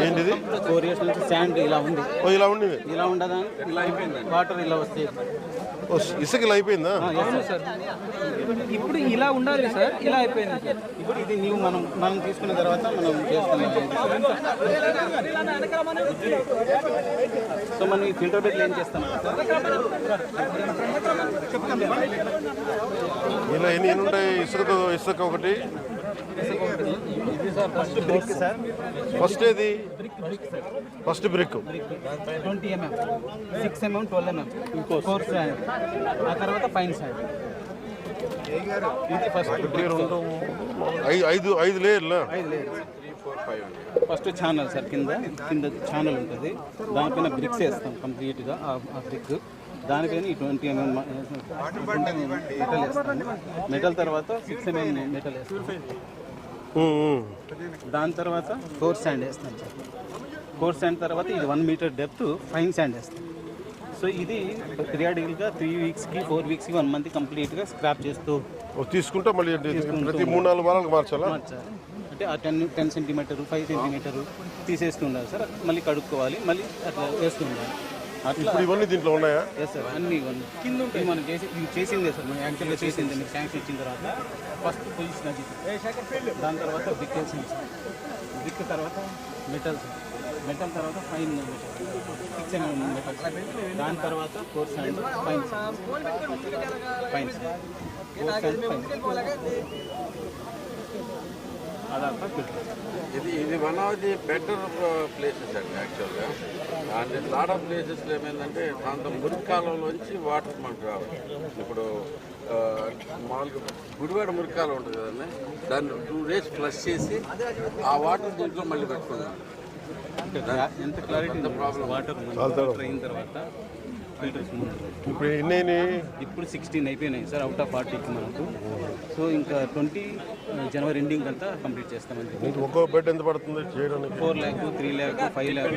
ఏంటిది 4 years నుంచి sand ఇలా ఉంది. ఇలా ఉండేది ఇలా ఉండదా ఇలా అయిపోయింది. వాటర్ ఇలా వస్తాయి. ఇసుక ఇలా అయిపోయిందా? సార్ ఇప్పుడు ఇలా ఉండాలి సార్, ఇలా అయిపోయింది సార్. ఇప్పుడు ఇది నీవు మనం తీసుకున్న తర్వాత మనం చేస్తున్నాం. సో మనం ఈ ఫిల్టర్ బెడ్లు ఏం చేస్తాం ఇలా ఎన్ని ఉంటాయి? ఇసుక ఒకటి. ఇది sir first brick sir. First ఏది? First brick 20 mm, 6 mm, 12 mm, four side. ఆ తర్వాత పైన సైడ్. ఇది ఫస్ట్ ఐదు లేయర్లా. ఫస్ట్ ఛానల్ సార్, కింద ఛానల్ ఉంటుంది. దానిపైన బ్రిక్స్ వేస్తాం కంప్లీట్గా. ఆ బ్రిక్ దానిపైన ఈ 20 mm మెటల్ వేస్తాం. మెటల్ తర్వాత 6 mm మెటల్ వేస్తాం. దాని తర్వాత కోర్ శాండ్ వేస్తాం సార్. కోర్ శాండ్ తర్వాత ఇది 1 meter డెప్త్ ఫైన్ శాండ్ వేస్తాం. సో ఇది పీరియాడికల్గా 3 weeksకి 4 weeksకి 1 month కంప్లీట్గా స్క్రాప్ చేస్తూ తీసుకుంటా. మళ్ళీ ప్రతి 3-4 వారాలకు మార్చాలి. అంటే ఆ 10 cm 5 cm తీసేస్తుండాలి సార్. మళ్ళీ కడుక్కోవాలి, మళ్ళీ అట్లా వేస్తుండాలి. అట్లా ఇవన్నీ దీంట్లో ఉన్నాయా? ఎస్ సార్, అన్నీ ఇవన్నీ కింద ఉంటాయి. మనం చేసిందే సార్. మనం యాక్చువల్గా చేసిందే. మీకు శాంక్షన్ ఇచ్చిన తర్వాత ఫస్ట్ పొజిషన్ అది. దాని తర్వాత బ్రిక్ వేసింది సార్. బ్రిక్ తర్వాత మెటల్ తర్వాత ఫైన్ మెటల్ 6 mm మెటల్. దాని తర్వాత core sand fine fine core sand fine. అదంతా ఇది one of the better places అండి యాక్చువల్గా. అంటే లాట్ ఆఫ్ ప్లేసెస్లో ఏమైందంటే ప్రాంతం మురికాలంలోంచి వాటర్ మనకు రావాలి. ఇప్పుడు మామూలుగా గుడివాడ మురికాలం ఉంటుంది కదండి, దాన్ని 2 days ఫ్లష్ చేసి ఆ వాటర్ దీంట్లో మళ్ళీ పెట్టుకున్నాం. ఎంత క్లారిటీ ప్రాబ్లం. వాటర్ అయిన తర్వాత ఫిల్టర్స్ ఇప్పుడు ఎన్ని? ఇప్పుడు 16 అయిపోయినాయి సార్ అవుట్ ఆఫ్ 40కి మనకు. సో ఇంకా 20 January ఎండింగ్ అంతా కంప్లీట్ చేస్తామండి. ఒక్కో బెడ్ ఎంత పడుతుంది చేయడానికి? 4 lakh, 3 lakh, 5 lakh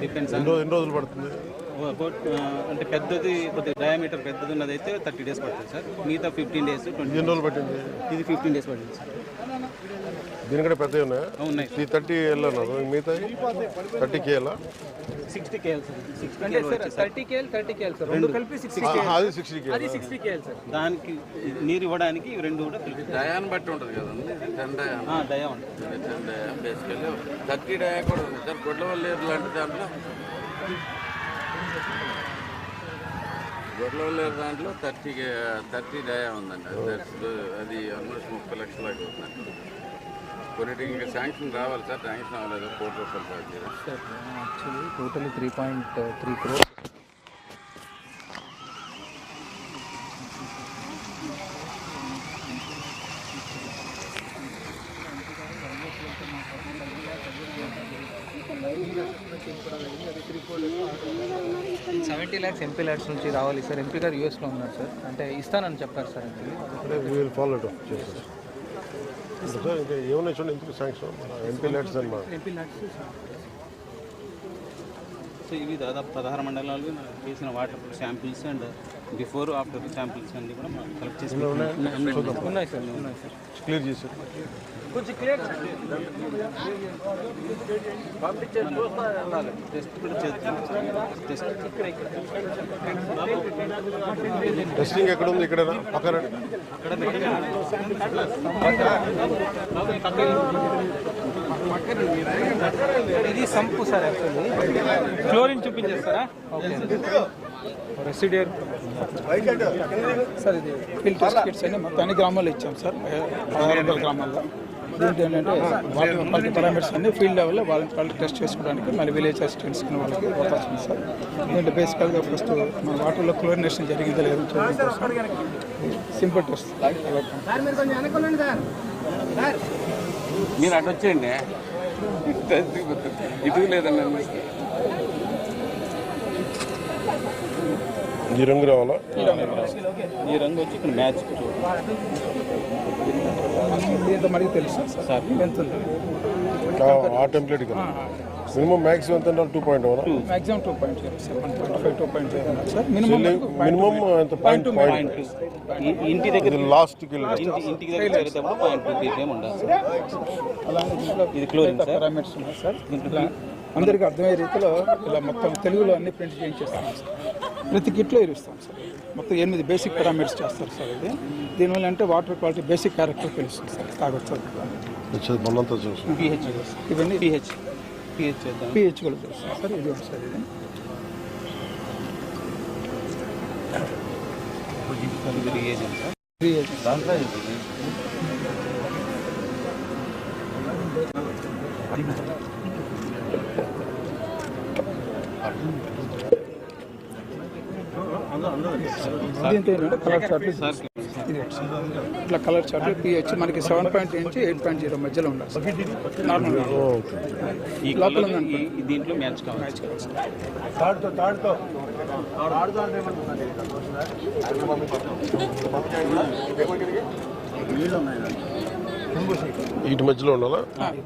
డిపెండ్స్. ఎన్ని రోజులు పడుతుంది? అంటే పెద్దది కొద్దిగా డయామీటర్ పెద్దది ఉన్నది అయితే 30 days పడుతుంది సార్. మిగతా 15 days 20. ఎన్ని రోజులు పట్టింది? ఇది 15 days పడుతుంది సార్. దీనికంటే పెద్దవి ఉన్నాయా? ఉన్నాయి. 30 వెళ్ళన్నారు. మిగతా 30 KL 60 KL sir. 30 KL sir. రెండు కలిపి 60 KL. అది 60 KL. అది 60 KL సార్. దానికి నీరు ఇవ్వడానికి ఇవి రెండు కూడా డయాన్ బట్టి ఉంటుంది కదండి. 10 డయా ఉంటుంది. 10 డయా బేసికల్లీ 30 డయా కూడా ఉంది సార్. గొడ్లవల్లేరు లాంటి దాంట్లో దాంట్లో 30 డయా ఉందండి. అది ఆల్మోస్ట్ 30 లక్షల దాకా అవుతుందండి. కొన్నిటికి ఇంకా శాంక్షన్ రావాలి సార్. శాంక్షన్ అవ్వలేదు. 1 కోటి రూపాయలు sir. Actually totally 3.3 crores. $70 lakhs MP LADS నుంచి రావాలి సార్. ఎంపీ గారు యూఎస్లో ఉన్నారు సార్. అంటే ఇస్తానని చెప్పారు సార్. ఇంకా ఏమన్నా చూడండి ఎందుకు శాంక్షన్ ఎంపీ ల్యాడ్స్ అన్నమాట. సో ఇవి దాదాపు 16 మండలాలు చేసిన water samples and before after samples అన్ని కూడా మనం కలెక్ట్ చేసి ఉన్నాయి సార్. క్లియర్ చేశారు. కొంచెం క్లియర్ టెస్ట్ కూడా చేస్తాం. టెస్టింగ్ ఎక్కడ ఉంది? ఇక్కడ పక్కన ఇది సంపు సార్. యాక్చువల్లీ క్లోరిన్ చూపించేస్తారా? ఓకే. రెసిడియర్ సార్. ఇది ఫీల్డ్ టెస్ట్ కిట్స్ అని మొత్తం అన్ని గ్రామాల్లో ఇచ్చాం సార్. 1600 గ్రామాల్లో. దీంట్లో ఏంటంటే వాటర్ క్వాలిటీ పారామీటర్స్ అన్ని ఫీల్డ్ లెవెల్లో వాళ్ళకి టెస్ట్ చేసుకోవడానికి మళ్ళీ విలేజ్ అసిస్టెంట్స్కి వాళ్ళకి అవకాశం ఉంది సార్. దీంట్లో బేసికల్గా ఫస్ట్ మన వాటర్లో క్లోరినేషన్ జరిగిందో లేదో చూడండి. Simple test. మీరు అటు వచ్చేయండి. ఇటు లేదండి. ఈ రంగు రావాలా? ఈ రంగు వచ్చి ఇక్కడ మ్యాచ్ దీంతో మనకి తెలుసు సార్ ఎంత ఉంది. ఆ టెంప్లెట్ మినిమం మ్యాక్సిమం ఎంత? 2.1. Maximum 2.0 sir. 1.5 2.0 సార్. మినిమం ఎంత? 0.2. ఇంటి దగ్గర లాస్ట్కి ఇంటికి దగ్గర చేరేటప్పుడు 0.2 ppm ఉండాలి సార్. అలాగే దీంట్లో ఇది క్లోరిన్ సార్. పారామీటర్స్ ఉన్నాయి సార్. దీంట్లో అందరికీ అర్థమయ్యే రీతిలో ఇలా మొత్తం తెలుగులో అన్ని ప్రింట్ చేయించేస్తాం సార్. ప్రతి కిట్లో ఇరుస్తాం సార్. మొత్తం 8 బేసిక్ పారామీటర్స్ చేస్తారు సార్. ఇది దీనివల్ల అంటే వాటర్ క్వాలిటీ బేసిక్ క్యారెక్టర్ తెలుస్తుంది సార్. తాగొచ్చు మొన్నంతా చూసి పిహెచ్ ఇవన్నీ పిహెచ్ చేద్దాం. పిహెచ్ కూడా చూస్తాం సార్. ఇది ఉంది సార్. ఇది ఇది రియేజెంట్ సార్. రీఏజెంట్. దాంట్లో దీంతో ఏంటంటే కలర్ చార్ట్లు ఇది ఒకటి సార్. ఇట్లా కలర్ చార్ట్లు పిహెచ్ మనకి 7.8 నుంచి 8.0 మధ్యలో ఉండాలి సార్. నార్మల్ ఈ లోపల కలర్ ఉందండి. ఈ దీంట్లో మ్యాచ్ కావాలి. వీటి మధ్యలో ఉండాలా?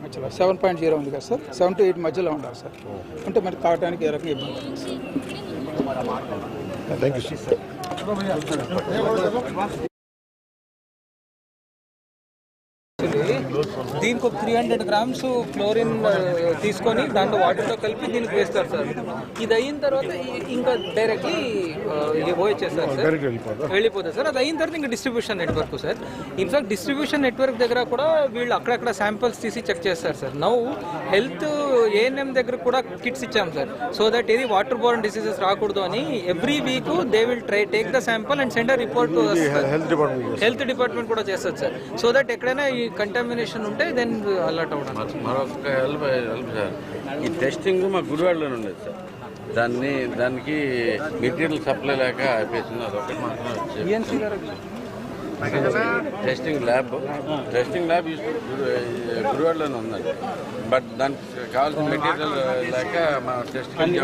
మధ్యలో 7.0 ఉంది కదా సార్. 7 to 8 మధ్యలో ఉండాలి సార్. అంటే మరి తాగడానికి ఏ రకంగా ఇబ్బంది లేదు సార్. Thank you sir. దీనికి ఒక 300 గ్రామ్స్ క్లోరిన్ తీసుకొని దాంట్లో వాటర్తో కలిపి దీనికి వేస్తారు సార్. ఇది అయిన తర్వాత ఇంకా డైరెక్ట్లీ పోయిచ్చేస్తారు సార్. డైరెక్ట్ వెళ్ళిపోదా? వెళ్ళిపోతుంది సార్. అది అయిన తర్వాత ఇంకా distribution network sir. In fact distribution network దగ్గర కూడా వీళ్ళు అక్కడక్కడ శాంపిల్స్ తీసి చెక్ చేస్తారు సార్. నౌ హెల్త్ ఏఎన్ఎం దగ్గర కూడా కిట్స్ ఇచ్చాం సార్. సో దట్ ఇది వాటర్ బోర్న్ డిసీజెస్ రాకూడదు అని every week they will take the sample and send a report to health department కూడా చేస్తారు సార్. సో దట్ ఎక్కడైనా ఈ కంటామినేషన్ ఉంటే దెన్ అలర్ట్ అవ్వడం. మరొక హెల్ప్ సార్. ఈ టెస్టింగ్ మా గుడివాడలోనే ఉండేది సార్. దానికి మెటీరియల్ సప్లై లేక అయిపోయింది. అదొకటి మాత్రమే వచ్చేది. ఈఎన్సీ గారు టెస్టింగ్ ల్యాబ్ గుడివాడలోనే ఉందండి. బట్ దానికి కావాల్సిన మెటీరియల్ లేక మా టెస్టింగ్